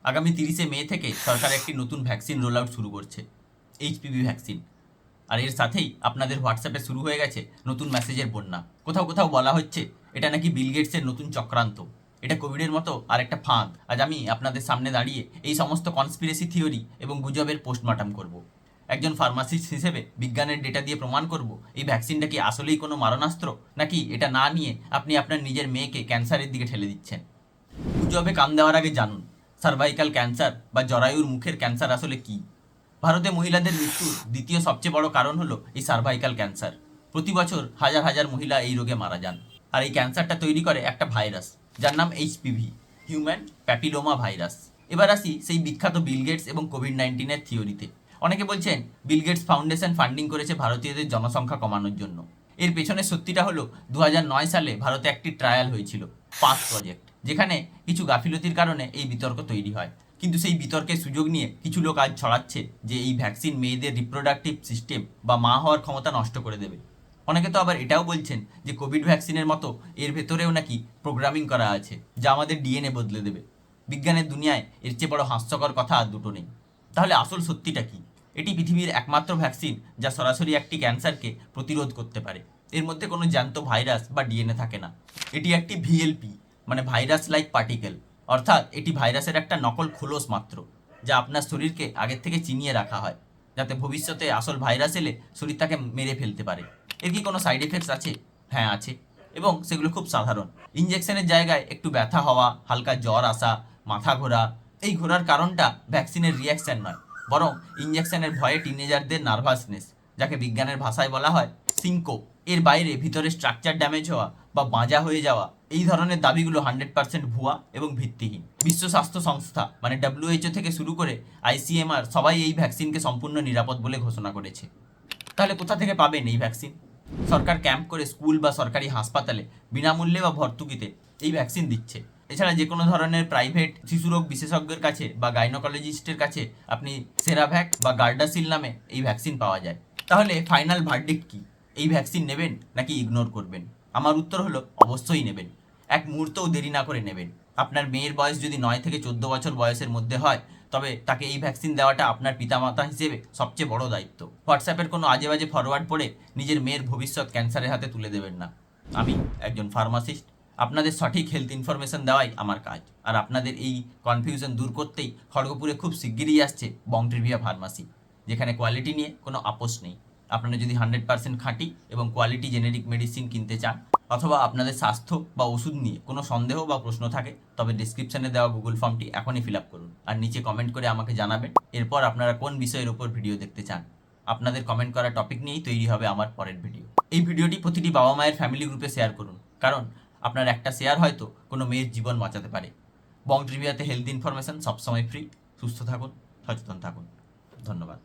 আগামী 30শে মে থেকে সরকার একটি নতুন ভ্যাকসিন রোল আউট শুরু করছে, এইচপিভি ভ্যাকসিন। আর এর সাথেই আপনাদের হোয়াটসঅ্যাপে শুরু হয়ে গেছে নতুন মেসেজের বন্যা। কোথাও কোথাও বলা হচ্ছে এটা নাকি বিল গেটসের নতুন চক্রান্ত, এটা কোভিডের মতো আর একটা ফাঁদ। আজ আমি আপনাদের সামনে দাঁড়িয়ে এই সমস্ত কনস্পিরেসি থিওরি এবং গুজবের পোস্টমর্টম করব। একজন ফার্মাসিস্ট হিসেবে বিজ্ঞানের ডেটা দিয়ে প্রমাণ করব এই ভ্যাকসিনটা কি আসলেই কোনো মারণাস্ত্র, নাকি এটা না নিয়ে আপনি আপনার নিজের মেয়েকে ক্যান্সারের দিকে ঠেলে দিচ্ছেন। গুজবে কান দেওয়ার আগে জানুন সার্ভাইকাল ক্যান্সার বা জরায়ুর মুখের ক্যান্সার আসলে কি। ভারতে মহিলাদের মৃত্যুর দ্বিতীয় সবচেয়ে বড় কারণ হলো এই সার্ভাইকাল ক্যান্সার। প্রতি বছর হাজার হাজার মহিলা এই রোগে মারা যান। আর এই ক্যান্সারটা তৈরি করে একটা ভাইরাস, যার নাম এইচপিভি, হিউম্যান প্যাপিলোমা ভাইরাস। এবার আসি সেই বিখ্যাত বিল গেটস এবং কোভিড-19 থিওরিতে। অনেকে বলছেন বিল গেটস ফাউন্ডেশন ফান্ডিং করেছে ভারতীয়দের জনসংখ্যা কমানোর জন্য। এর পেছনে সত্যিটা হলো 2009 সালে ভারতে একটি ট্রায়াল হয়েছিল, পাস প্রজেক্ট, যেখানে কিছু গাফিলতির কারণে এই বিতর্ক তৈরি হয়। কিন্তু সেই বিতর্কের সুযোগ নিয়ে কিছু লোক আজ ছড়াচ্ছে যে এই ভ্যাকসিন মেয়েদের রিপ্রোডাক্টিভ সিস্টেম বা মা হওয়ার ক্ষমতা নষ্ট করে দেবে। অনেকে তো আবার এটাও বলছেন যে কোভিড ভ্যাকসিনের মতো এর ভেতরেও নাকি প্রোগ্রামিং করা আছে যা আমাদের ডিএনএ বদলে দেবে। বিজ্ঞানের দুনিয়ায় এর চেয়ে বড় হাস্যকর কথা আর দুটো নেই। তাহলে আসল সত্যিটা কি? এটি পৃথিবীর একমাত্র ভ্যাকসিন যা সরাসরি একটি ক্যান্সারকে প্রতিরোধ করতে পারে। এর মধ্যে কোনো জ্যান্ত ভাইরাস বা ডিএনএ থাকে না। এটি একটি ভিএলপি, মানে ভাইরাস লাইক পার্টিকেল, অর্থাৎ এটি ভাইরাসের একটা নকল খোলস মাত্র, যা আপনার শরীরকে আগের থেকে চিনিয়ে রাখা হয়, যাতে ভবিষ্যতে আসল ভাইরাস এলে শরীর তাকে মেরে ফেলতে পারে। এর কি কোনো সাইড এফেক্টস আছে? হ্যাঁ আছে, এবং সেগুলো খুব সাধারণ। ইঞ্জেকশনের জায়গায় একটু ব্যথা হওয়া, হালকা জ্বর আসা, মাথা ঘোরা। এই ঘোরার কারণটা ভ্যাকসিনের রিয়াকশন নয়, বরং ইঞ্জেকশনের ভয়ে টিনেজারদের নার্ভাসনেস, যাকে বিজ্ঞানের ভাষায় বলা হয় সিনকোপ। এর বাইরে ভিতরে স্ট্রাকচার ড্যামেজ হওয়া বা বাঁজা হয়ে যাওয়া, এই ধরনের দাবিগুলো 100% ভুয়া এবং ভিত্তিহীন। বিশ্ব স্বাস্থ্য সংস্থা মানে WHO থেকে শুরু করে ICMR সবাই এই ভ্যাকসিনকে সম্পূর্ণ নিরাপদ বলে ঘোষণা করেছে। তাহলে কোথা থেকে পাবেন এই ভ্যাকসিন? সরকার ক্যাম্প করে স্কুল বা সরকারি হাসপাতালে বিনামূল্যে বা ভর্তুকিতে এই ভ্যাকসিন দিচ্ছে। এছাড়া যে কোনো ধরনের প্রাইভেট শিশুরোগ বিশেষজ্ঞের কাছে বা গাইনোকোলজিস্টের কাছে আপনি সেরাভ্যাক বা গার্ডাসিল নামে এই ভ্যাকসিন পাওয়া যায়। তাহলে ফাইনাল ভার্ডিক্ট কি? এই ভ্যাকসিন নেবেন নাকি ইগনোর করবেন? আমার উত্তর হলো অবশ্যই নেবেন। এক মুহূর্তও দেরি না করে নেবেন। আপনার মেয়ের বয়স যদি 9 থেকে 14 বছর বয়সের মধ্যে হয়, তবে তাকে এই ভ্যাকসিন দেওয়াটা আপনার পিতামাতা হিসেবে সবচেয়ে বড় দায়িত্ব। হোয়াটসঅ্যাপের কোনো আজে বাজে ফরওয়ার্ড পড়ে নিজের মেয়ের ভবিষ্যৎ ক্যান্সারের হাতে তুলে দেবেন না। আমি একজন ফার্মাসিস্ট, আপনাদের সঠিক হেলথ ইনফরমেশন দেওয়াই আমার কাজ। আর আপনাদের এই কনফিউশন দূর করতেই খড়গপুরে খুব শিগগিরই আসছে বং ট্রিভিয়া ফার্মাসি, যেখানে কোয়ালিটি নিয়ে কোনো আপোষ নেই। আপনারা যদি 100% খাঁটি এবং কোয়ালিটি জেনেরিক মেডিসিন কিনতে চান, অথবা আপনাদের স্বাস্থ্য বা ওষুধ নিয়ে কোনো সন্দেহ বা প্রশ্ন থাকে, তবে ডিসক্রিপশনে দেওয়া গুগল ফর্মটি এখনই ফিল আপ করুন আর নিচে কমেন্ট করে আমাকে জানাবেন এরপর আপনারা কোন বিষয়ের উপর ভিডিও দেখতে চান। আপনাদের কমেন্ট করা টপিক নিয়েই তৈরি হবে আমার পরের ভিডিও। এই ভিডিওটি প্রতিটি বাবা মায়ের ফ্যামিলি গ্রুপে শেয়ার করুন, কারণ আপনার একটা শেয়ার হয়তো কোনো মেয়ের জীবন বাঁচাতে পারে। বং ট্রিভিয়াতে হেলথ ইনফরমেশন সবসময় ফ্রি। সুস্থ থাকুন, সচেতন থাকুন। ধন্যবাদ।